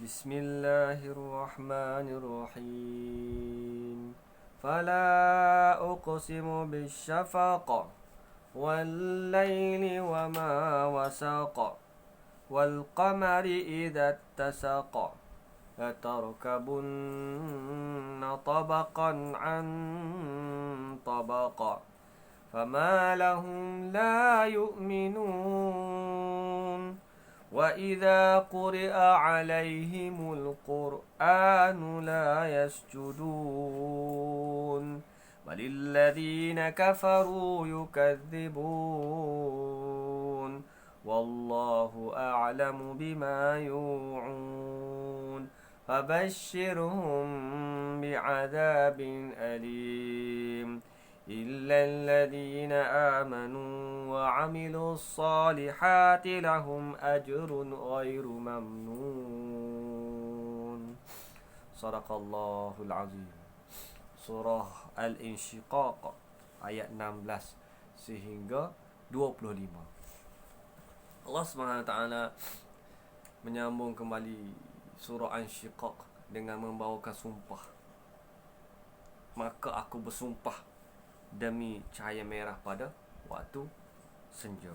Bismillahirrahmanirrahim. Fala uqsimu bisyafaq wal laili wa ma wasaq wal qamari idza tasaqa latarkabunna tabaqan an tabaqa fama lahum la yu'minun وَإِذَا قُرِئَ عَلَيْهِمُ الْقُرْآنُ لَا يَسْجُدُونَ بَلِ الَّذِينَ كَفَرُوا يُكَذِّبُونَ وَاللَّهُ أَعْلَمُ بِمَا يُوعُونَ فَبَشِّرْهُم بِعَذَابٍ أَلِيمٍ إِلَّا الَّذِينَ آمَنُوا وَعَمِلُوا الصَّالِحَاتِ لَهُمْ أَجْرٌ غَيْرُ مَمْنُونٍ. Sadaqallahul Azim. Surah Al-Insyiqaq ayat 16 sehingga 25. Allah SWT menyambung kembali surah Al-Insyiqaq dengan membawakan sumpah. Maka aku bersumpah demi cahaya merah pada waktu senja,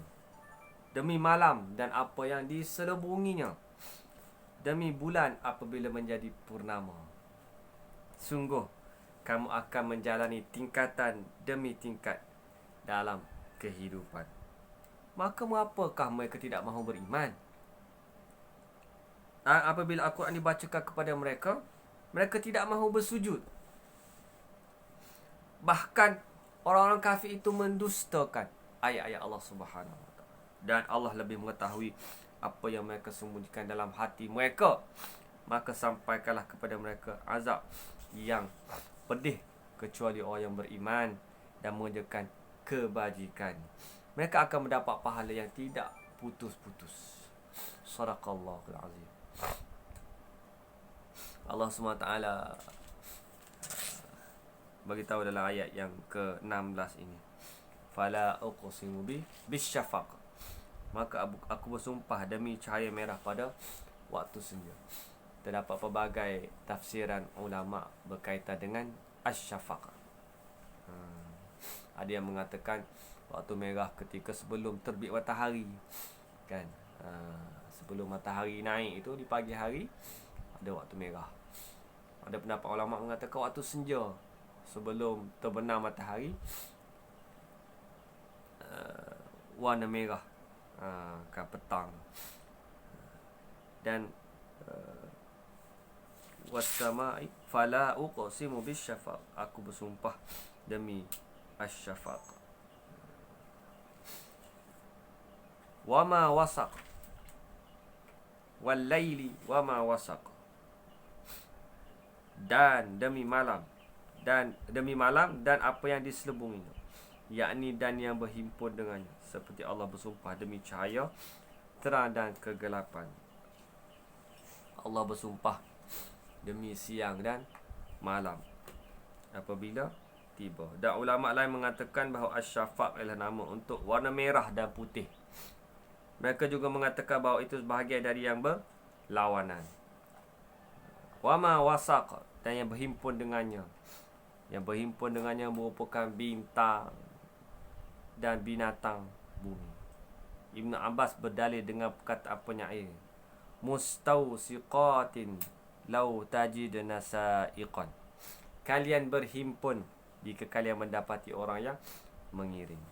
demi malam dan apa yang diselubunginya, demi bulan apabila menjadi purnama. Sungguh kamu akan menjalani tingkatan demi tingkat dalam kehidupan. Maka mengapakah mereka tidak mahu beriman? Apabila Al-Quran dibacakan kepada mereka, mereka tidak mahu bersujud. Bahkan orang-orang kafir itu mendustakan ayat-ayat Allah Subhanahu Wa Taala. Dan Allah lebih mengetahui apa yang mereka sembunyikan dalam hati mereka. Maka sampaikanlah kepada mereka azab yang pedih kecuali orang yang beriman dan mengerjakan kebajikan. Mereka akan mendapat pahala yang tidak putus-putus. Sadaqallahul Azim. Allah SWT beritahu dalam ayat yang ke-16 ini, fala uqsimu bisyafaq, maka aku bersumpah demi cahaya merah pada waktu senja. Terdapat pelbagai tafsiran ulama berkaitan dengan asy-syafaq. Ada yang mengatakan waktu merah ketika sebelum terbit matahari, kan? Sebelum matahari naik itu di pagi hari ada waktu merah. Ada pendapat ulama mengatakan waktu senja, sebelum terbenam matahari, warna merah, kan petang. Dan wassama'i fala uqsimu bisyafaq, aku bersumpah demi asy-syafaq. Wama wasaq wal laili wama wasaq, dan demi malam dan apa yang diselubunginya, yakni dan yang berhimpun dengannya, seperti Allah bersumpah demi cahaya terang dan kegelapan. Allah bersumpah demi siang dan malam apabila tiba. Dan ulama lain mengatakan bahawa asy-syafaq adalah nama untuk warna merah dan putih. Mereka juga mengatakan bahawa itu sebahagian dari yang berlawanan. Wama wasaq, dan yang berhimpun dengannya. Yang berhimpun dengannya merupakan bintang dan binatang bumi. Ibn Abbas berdalil dengan perkataan penyair, mustawsiqatin law tajidna sa'iqan, kalian berhimpun jika kalian mendapati orang yang mengiring.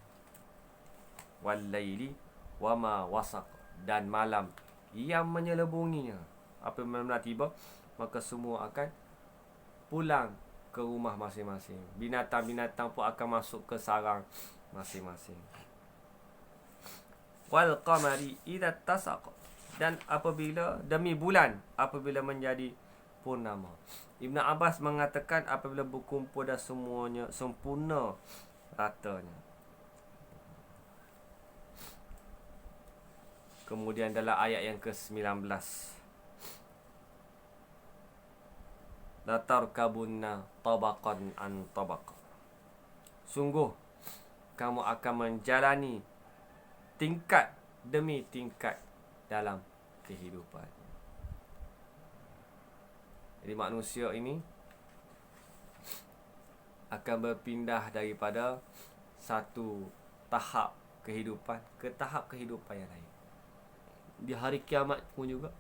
Wal laili wama wasaq, dan malam yang menyelubunginya. Apabila tiba, maka semua akan pulang ke rumah masing-masing. Binatang-binatang pun akan masuk ke sarang masing-masing. Wal qamari idza tasaqa, dan apabila demi bulan apabila menjadi purnama. Ibn Abbas mengatakan apabila berkumpul dah semuanya sempurna ratanya. Kemudian dalam ayat yang ke-19, latarkabunna tabaqan an tabaq, sungguh kamu akan menjalani tingkat demi tingkat dalam kehidupan. Jadi manusia ini akan berpindah daripada satu tahap kehidupan ke tahap kehidupan yang lain. Di hari kiamat pun juga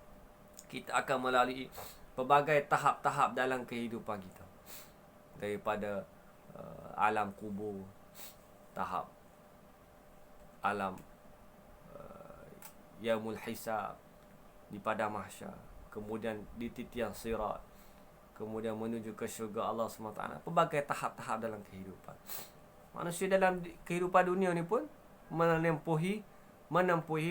kita akan melalui pelbagai tahap-tahap dalam kehidupan kita. Daripada alam kubur, tahap alam yaumul hisab di padang mahsyar, kemudian di titian sirat, kemudian menuju ke syurga Allah SWT. Pelbagai tahap-tahap dalam kehidupan. Manusia dalam kehidupan dunia ni pun menempuhi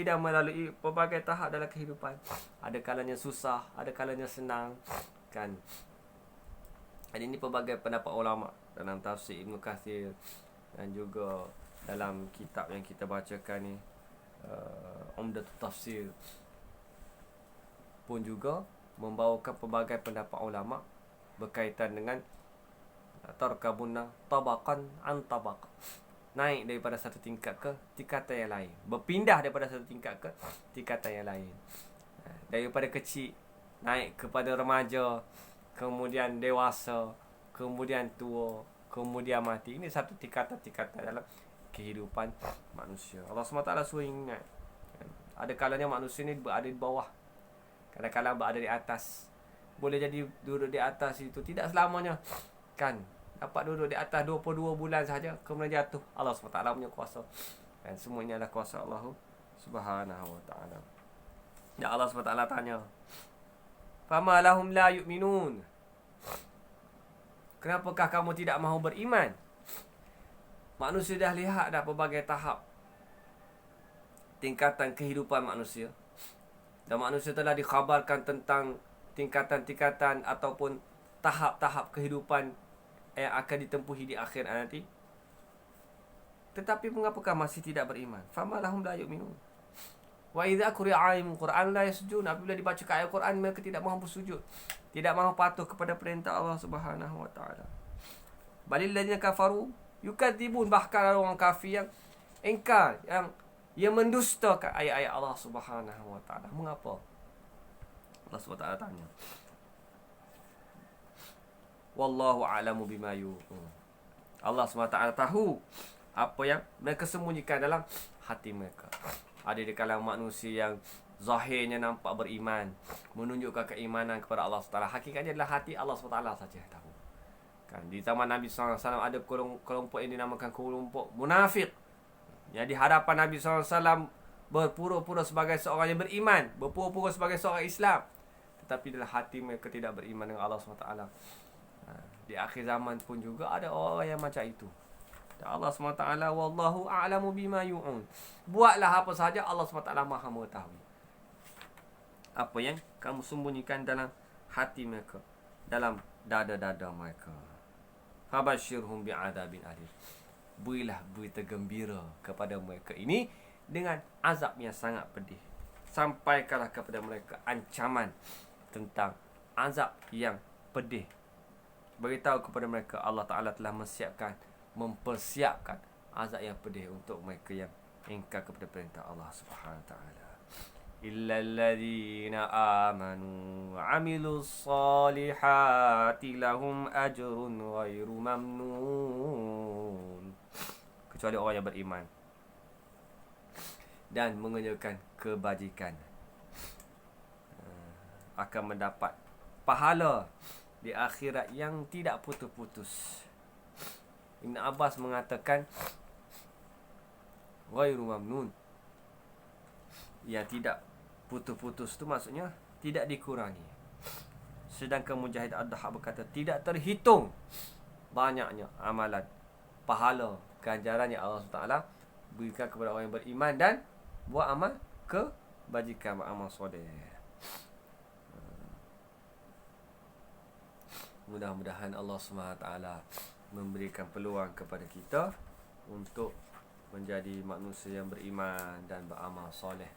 dan melalui pelbagai tahap dalam kehidupan. Ada kalanya susah, ada kalanya senang, kan. Jadi ini pelbagai pendapat ulama dalam tafsir Ibn Kathir dan juga dalam kitab yang kita bacakan ni, Umdatul Tafsir, pun juga membawakan pelbagai pendapat ulama berkaitan dengan tarkabunna tabaqan an tabaq, naik daripada satu tingkat ke tingkatan yang lain, berpindah daripada satu tingkat ke tingkatan yang lain, daripada kecil naik kepada remaja, kemudian dewasa, kemudian tua, kemudian mati. Ini satu tingkatan-tingkatan dalam kehidupan manusia. Allah SWT suruh ingat, ada kalanya manusia ni berada di bawah, kadang-kadang berada di atas. Boleh jadi duduk di atas itu tidak selamanya, kan. Dapat duduk di atas 22 bulan saja, kemudian jatuh. Allah SWT punya kuasa, dan semuanya adalah kuasa Allah Subhanahu wa ta'ala. Dan Allah SWT tanya, fama lahum la yu'minun, kenapakah kamu tidak mahu beriman? Manusia dah lihat dah pelbagai tahap tingkatan kehidupan manusia, dan manusia telah dikhabarkan tentang tingkatan-tingkatan ataupun tahap-tahap kehidupan yang akan ditempuhi di akhir nanti. Tetapi mengapakah masih tidak beriman? Fama lahum la yu'minun. Wa idza quri'a alaihimul Qur'an la yasjudun. Apabila dibacakan ayat Quran, mereka tidak mahu bersujud, tidak mahu patuh kepada perintah Allah Subhanahu wa taala. Balil ladzina kafaru yukadzibun, bahkan ada orang kafir yang engkar, yang mendustakan ayat-ayat Allah Subhanahu wa taala. Mengapa? Allah Subhanahu wa taala tanya. Wallahu a'lamu bima yu'un. Allah SWT tahu apa yang mereka sembunyikan dalam hati mereka. Ada di kalangan manusia yang zahirnya nampak beriman, menunjukkan keimanan kepada Allah SWT. Hakikatnya adalah hati Allah SWT saja yang tahu. Kan, di zaman Nabi SAW ada kelompok yang dinamakan kelompok munafik, yang di hadapan Nabi SAW berpura-pura sebagai seorang yang beriman, berpura-pura sebagai seorang Islam, tetapi dalam hati mereka tidak beriman dengan Allah SWT. Di akhir zaman pun juga ada orang yang macam itu. Dan Allah SWT, wallahu a'lamu bima yu'un, buatlah apa sahaja, Allah SWT maha mengetahui apa yang kamu sembunyikan dalam hati mereka, dalam dada-dada mereka. Fabashirhum bi'adzabin alim, berilah berita gembira kepada mereka ini dengan azab yang sangat pedih. Sampaikanlah kepada mereka ancaman tentang azab yang pedih. Beritahu kepada mereka Allah Ta'ala telah mempersiapkan azab yang pedih untuk mereka yang ingkar kepada perintah Allah Subhanahu Wa Ta'ala. Illal ladzina amanu wa amilus salihati lahum ajrun ghairu mamnun. Kecuali orang yang beriman dan mengerjakan kebajikan, akan mendapat pahala di akhirat yang tidak putus-putus. Ibn Abbas mengatakan ghairu mamnun, yang tidak putus-putus tu maksudnya tidak dikurangi. Sedangkan Mujahid Ad-Dahab berkata tidak terhitung banyaknya amalan, pahala, ganjaran yang Allah SWT berikan kepada orang yang beriman dan buat amal kebajikan, amal soleh. Mudah-mudahan Allah SWT memberikan peluang kepada kita untuk menjadi manusia yang beriman dan beramal soleh.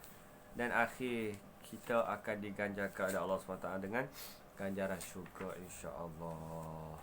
Dan akhir kita akan diganjarkan oleh Allah SWT dengan ganjaran syurga, insya-Allah.